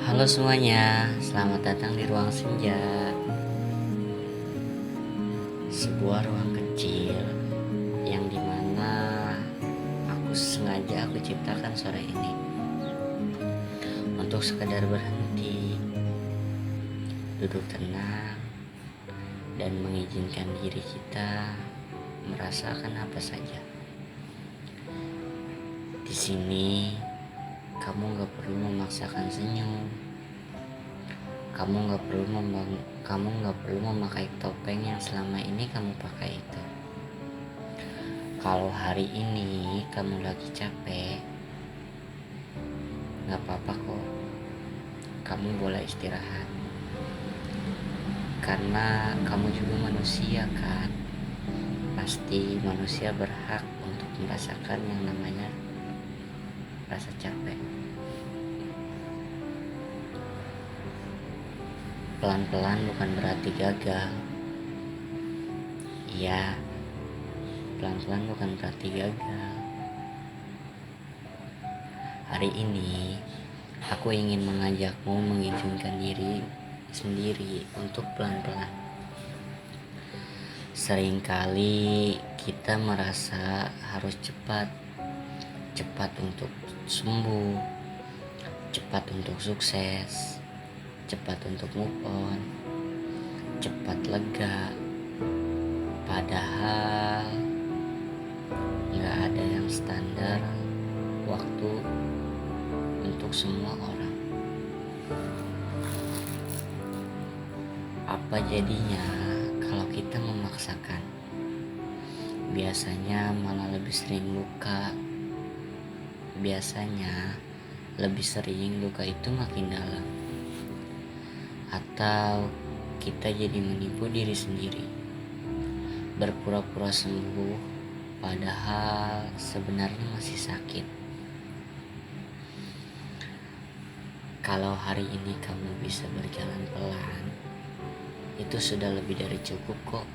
Halo semuanya, selamat datang di ruang senja. Sebuah ruang kecil yang dimana aku ciptakan sore ini untuk sekadar berhenti, duduk tenang, dan mengizinkan diri kita merasakan apa saja. Di sini kamu gak perlu memaksakan senyum. Kamu nggak perlu memakai topeng yang selama ini kamu pakai itu. Kalau hari ini kamu lagi capek, nggak apa-apa kok. Kamu boleh istirahat. Karena kamu juga manusia kan. Pasti manusia berhak untuk merasakan yang namanya rasa capek. Pelan-pelan bukan berarti gagal. Iya, pelan-pelan bukan berarti gagal. Hari ini, aku ingin mengajakmu mengizinkan diri sendiri untuk pelan-pelan. Seringkali kita merasa harus cepat untuk sembuh, cepat untuk sukses, cepat untuk move on, cepat lega. Padahal gak ada yang standar waktu untuk semua orang. Apa jadinya kalau kita memaksakan? Biasanya malah lebih sering luka. Biasanya lebih sering luka itu makin dalam. Atau kita jadi menipu diri sendiri, berpura-pura sembuh padahal sebenarnya masih sakit. Kalau hari ini kamu bisa berjalan pelan, itu sudah lebih dari cukup kok.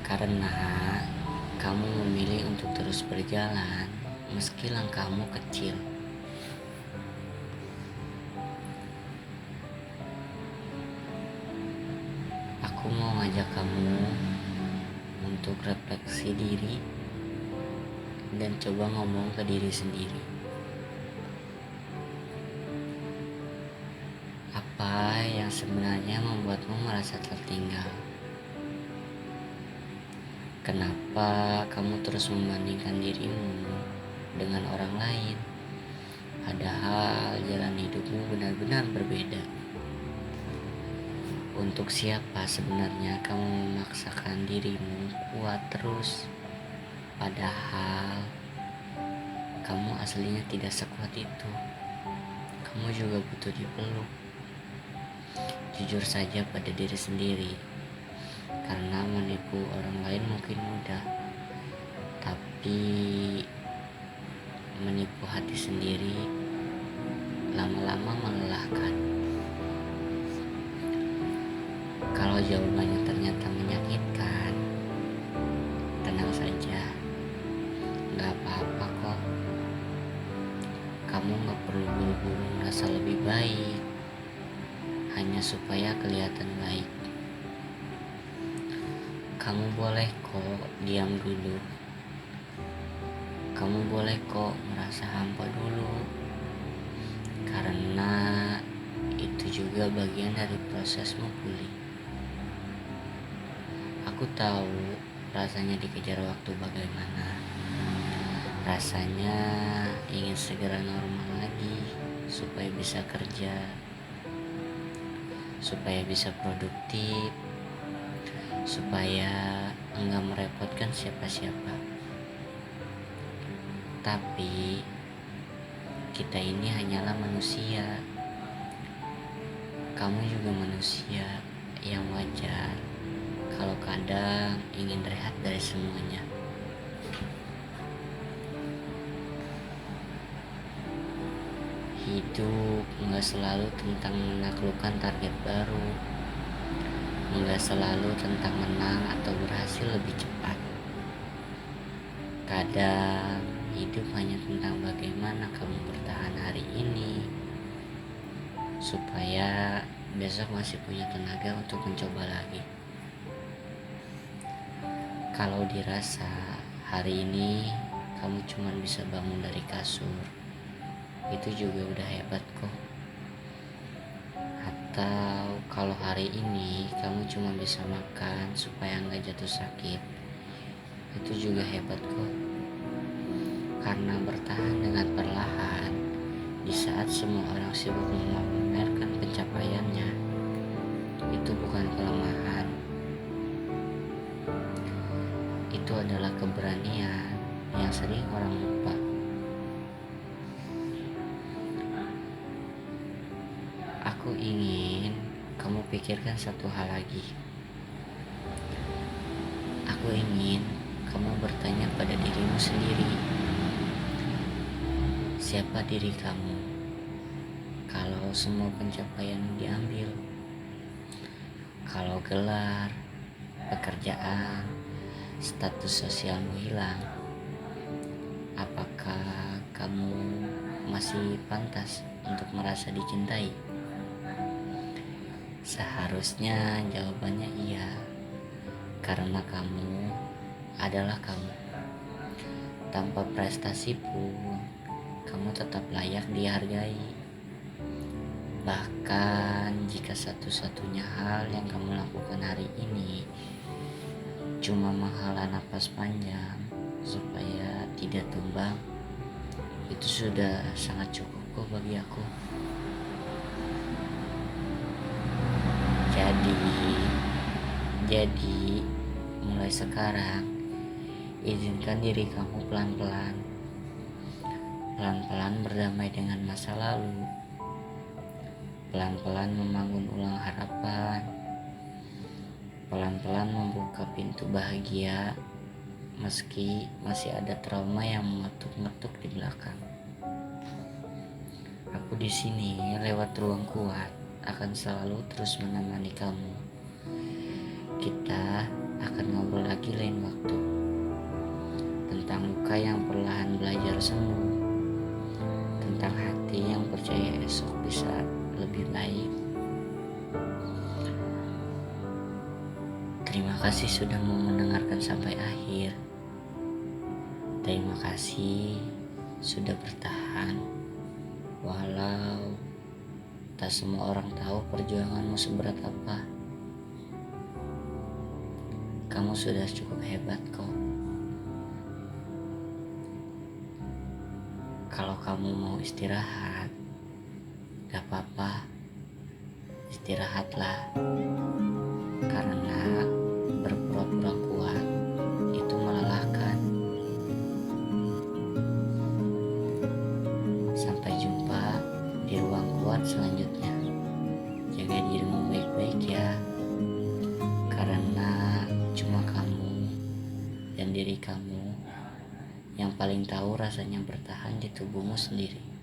Karena kamu memilih untuk terus berjalan meski langkahmu kecil. Aku mau ngajak kamu untuk refleksi diri dan coba ngomong ke diri sendiri. Apa yang sebenarnya membuatmu merasa tertinggal? Kenapa kamu terus membandingkan dirimu dengan orang lain? Padahal jalan hidupmu benar-benar berbeda. Untuk siapa sebenarnya kamu memaksakan dirimu kuat terus? Padahal kamu aslinya tidak sekuat itu. Kamu juga butuh dipeluk. Jujur saja pada diri sendiri. Karena menipu orang lain mungkin mudah, tapi menipu hati sendiri lama-lama melelahkan. Kalau jawabannya ternyata menyakitkan, tenang saja, gak apa-apa kok. Kamu gak perlu buru-buru merasa lebih baik hanya supaya kelihatan baik. Kamu boleh kok diam dulu. Kamu boleh kok merasa hampa dulu. Karena itu juga bagian dari prosesmu pulih. Aku tahu rasanya dikejar waktu bagaimana. Rasanya ingin segera normal lagi supaya bisa kerja, supaya bisa produktif, supaya enggak merepotkan siapa-siapa. Tapi kita ini hanyalah manusia. Kamu juga manusia yang wajar kalau kadang ingin rehat dari semuanya. Hidup nggak selalu tentang menaklukkan target baru, nggak selalu tentang menang atau berhasil lebih cepat. Kadang hidup hanya tentang bagaimana kamu bertahan hari ini supaya besok masih punya tenaga untuk mencoba lagi. Kalau dirasa hari ini kamu cuma bisa bangun dari kasur, itu juga udah hebat kok. Atau kalau hari ini kamu cuma bisa makan supaya nggak jatuh sakit, itu juga hebat kok. Karena bertahan dengan perlahan di saat semua orang sibuk memamerkan pencapaiannya, itu bukan kelemahan. Itu adalah keberanian yang sering orang lupa. Aku ingin kamu pikirkan satu hal lagi. Aku ingin kamu bertanya pada dirimu sendiri. Siapa diri kamu kalau semua pencapaian diambil? Kalau gelar, pekerjaan, status sosialmu hilang, apakah kamu masih pantas untuk merasa dicintai? Seharusnya jawabannya iya, karena kamu adalah kamu. Tanpa prestasi pun, kamu tetap layak dihargai. Bahkan jika satu-satunya hal yang kamu lakukan hari ini cuma menghela napas panjang supaya tidak tumbang, itu sudah sangat cukup kok bagi aku. Jadi mulai sekarang izinkan diri kamu pelan-pelan berdamai dengan masa lalu, pelan-pelan membangun ulang harapan, pelan-pelan membuka pintu bahagia meski masih ada trauma yang mengetuk-ngetuk di belakang. Aku di sini lewat ruang kuat akan selalu terus menemani kamu. Kita akan ngobrol lagi lain waktu tentang luka yang perlahan belajar sembuh, tentang hati yang percaya esok bisa lebih baik. Terima kasih sudah mau mendengarkan sampai akhir. Terima kasih sudah bertahan walau tak semua orang tahu perjuanganmu seberat apa. Kamu sudah cukup hebat kok. Kalau kamu mau istirahat, gak apa-apa, istirahatlah. Karena berpura-pura kuat itu melelahkan. Sampai jumpa di ruang kuat selanjutnya. Jaga dirimu baik-baik ya. Karena cuma kamu dan diri kamu yang paling tahu rasanya bertahan di tubuhmu sendiri.